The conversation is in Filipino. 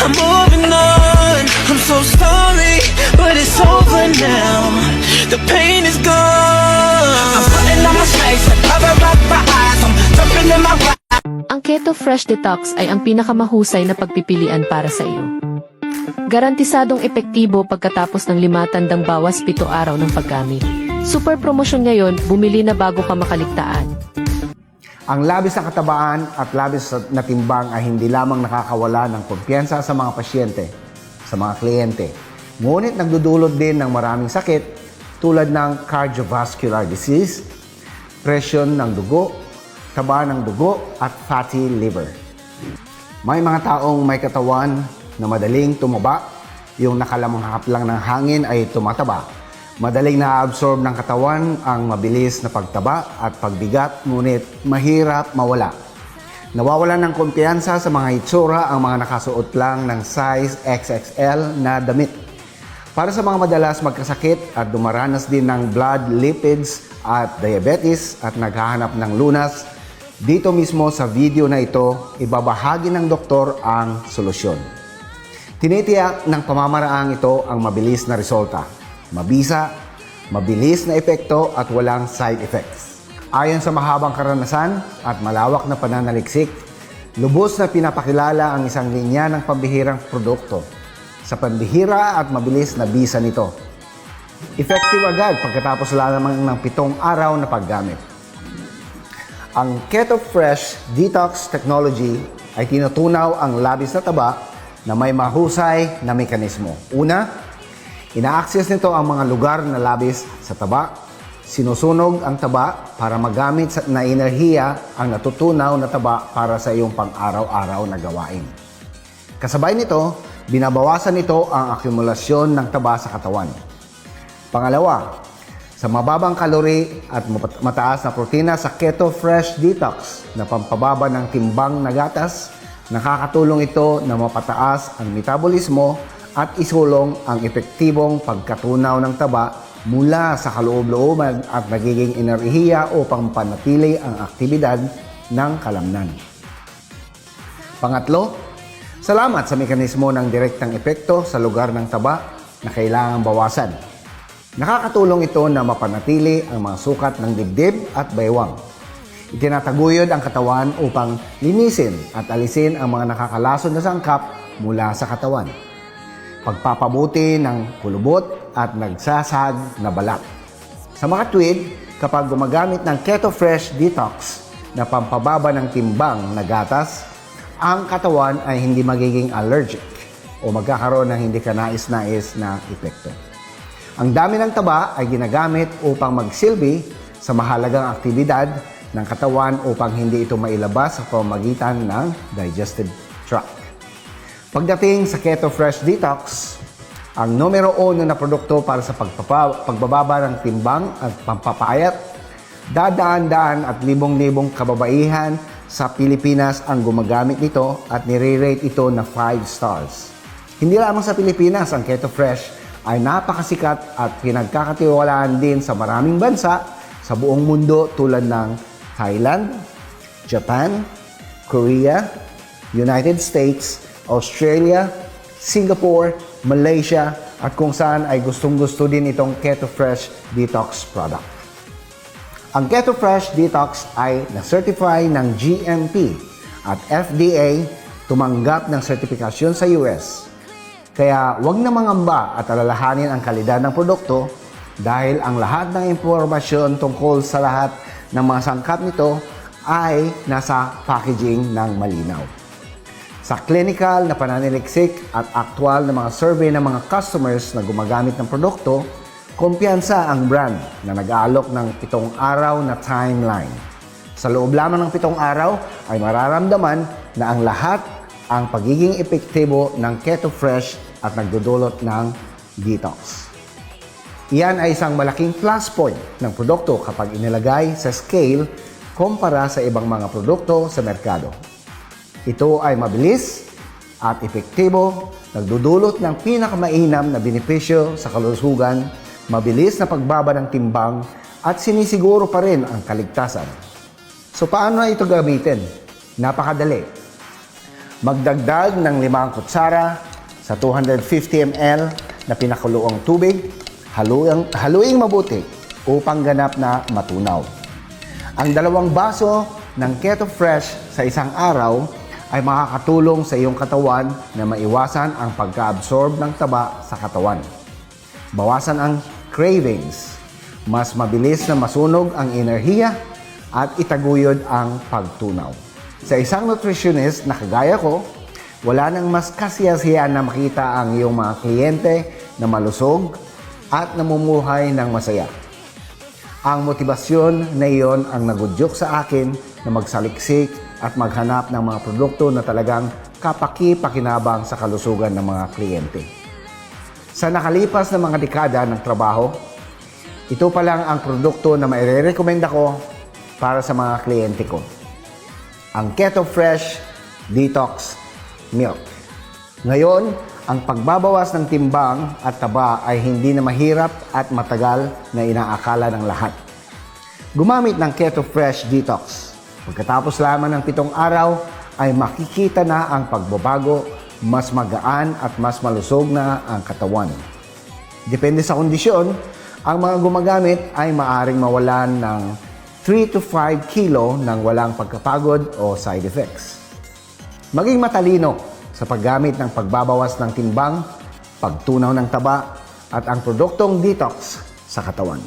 I'm moving on. I'm so sorry, but it's over now. The pain is gone. I'm putting on my space and cover up my eyes. I'm jumping in my ride. Ang Keto Fresh Detox ay ang pinakamahusay na pagpipilian para sa iyo. Garantisadong epektibo pagkatapos ng 5 tandang bawas 7 araw ng paggamit. Super promosyon ngayon, bumili na bago ka makaligtaan. Ang labis na katabaan at labis na timbang ay hindi lamang nakakawala ng kumpiyansa sa mga pasyente, sa mga kliyente. Ngunit nagdudulot din ng maraming sakit tulad ng cardiovascular disease, presyon ng dugo, taba ng dugo at fatty liver. May mga taong may katawan na madaling tumaba, yung nakalamhap lang ng hangin ay tumataba. Madaling na-absorb ng katawan ang mabilis na pagtaba at pagbigat, ngunit mahirap mawala. Nawawalan ng kumpiyansa sa mga itsura ang mga nakasuot lang ng size XXL na damit. Para sa mga madalas magkasakit at dumaranas din ng blood lipids at diabetes at naghahanap ng lunas, dito mismo sa video na ito, ibabahagi ng doktor ang solusyon. Tinitiyak ng pamamaraang ito ang mabilis na resulta. Mabisa, mabilis na epekto at walang side effects. Ayon sa mahabang karanasan at malawak na pananaliksik, lubos na pinapakilala ang isang linya ng pambihirang produkto sa pambihira at mabilis na bisa nito. Effective agad pagkatapos lamang ng 7 araw na paggamit. Ang Keto Fresh Detox Technology ay tinutunaw ang labis na taba na may mahusay na mekanismo. Una, ina-access nito ang mga lugar na labis sa taba. Sinusunog ang taba para magamit na enerhiya ang natutunaw na taba para sa iyong pang-araw-araw na gawain. Kasabay nito, binabawasan nito ang akumulasyon ng taba sa katawan. Pangalawa, sa mababang kalori at mataas na protina sa Keto Fresh Detox na pampababa ng timbang na gatas, nakakatulong ito na mapataas ang metabolismo at isulong ang epektibong pagkatunaw ng taba mula sa kaloob-looban at nagiging enerhiya upang panatili ang aktibidad ng kalamnan. Pangatlo, salamat sa mekanismo ng direktang epekto sa lugar ng taba na kailangang bawasan. Nakakatulong ito na mapanatili ang mga sukat ng dibdib at baywang. Itinataguyod ang katawan upang linisin at alisin ang mga nakakalasod na sangkap mula sa katawan. Pagpapabuti ng kulubot at nagsasag na balat. Sa mga tweed, kapag gumagamit ng Keto Fresh Detox na pampababa ng timbang na gatas, ang katawan ay hindi magiging allergic o magkakaroon ng hindi kanais-nais na epekto. Ang dami ng taba ay ginagamit upang magsilbi sa mahalagang aktibidad ng katawan upang hindi ito mailabas sa pamamagitan ng digestive tract. Pagdating sa Keto Fresh Detox, ang numero 1 na produkto para sa pagbababa ng timbang at pampapayat, dadaan-daan at libong-libong kababaihan sa Pilipinas ang gumagamit nito at nire-rate ito na 5 stars. Hindi lamang sa Pilipinas, ang Keto Fresh ay napakasikat at pinagkakatiwalaan din sa maraming bansa sa buong mundo tulad ng Thailand, Japan, Korea, United States, Australia, Singapore, Malaysia, at kung saan ay gustong-gusto din itong Keto Fresh Detox product. Ang Keto Fresh Detox ay na-certify ng GMP at FDA tumanggap ng sertifikasyon sa US. Kaya huwag na mangamba at alalahanin ang kalidad ng produkto dahil ang lahat ng impormasyon tungkol sa lahat ng mga sangkap nito ay nasa packaging ng malinaw. Sa clinical na pananaliksik at aktwal na mga survey ng mga customers na gumagamit ng produkto, kumpiyansa ang brand na nag-aalok ng 7 araw na timeline. Sa loob lamang ng 7 araw ay mararamdaman na ang lahat ang pagiging epektibo ng Keto Fresh at nagdudulot ng detox. Iyan ay isang malaking plus point ng produkto kapag inilagay sa scale kumpara sa ibang mga produkto sa merkado. Ito ay mabilis at epektibo, nagdudulot ng pinakamainam na benepisyo sa kalusugan, mabilis na pagbaba ng timbang at sinisiguro pa rin ang kaligtasan. So paano ito gamitin? Napakadali. Magdagdag ng 5 kutsara sa 250 ml na pinakuloang tubig, haluing mabuti upang ganap na matunaw. Ang 2 baso ng Keto Fresh sa isang araw ay makakatulong sa iyong katawan na maiwasan ang pagka-absorb ng taba sa katawan. Bawasan ang cravings, mas mabilis na masunog ang enerhiya at itaguyod ang pagtunaw. Sa isang nutritionist na kagaya ko, wala nang mas kasiyasiyan na makita ang iyong mga kliyente na malusog at namumuhay ng masaya. Ang motibasyon na iyon ang nagudyok sa akin na magsaliksik at maghanap ng mga produkto na talagang kapaki-pakinabang sa kalusugan ng mga kliyente. Sa nakalipas na mga dekada ng trabaho, ito pa lang ang produkto na mairerekomenda ko para sa mga kliyente ko. Ang Keto Fresh Detox Milk. Ngayon, ang pagbabawas ng timbang at taba ay hindi na mahirap at matagal na inaakala ng lahat. Gumamit ng Keto Fresh Detox. Pagkatapos lamang ng 7 araw, ay makikita na ang pagbabago, mas magaan at mas malusog na ang katawan. Depende sa kondisyon, ang mga gumagamit ay maaring mawalan ng 3 to 5 kilo ng walang pagkapagod o side effects. Maging matalino sa paggamit ng pagbabawas ng timbang, pagtunaw ng taba, at ang produktong detox sa katawan.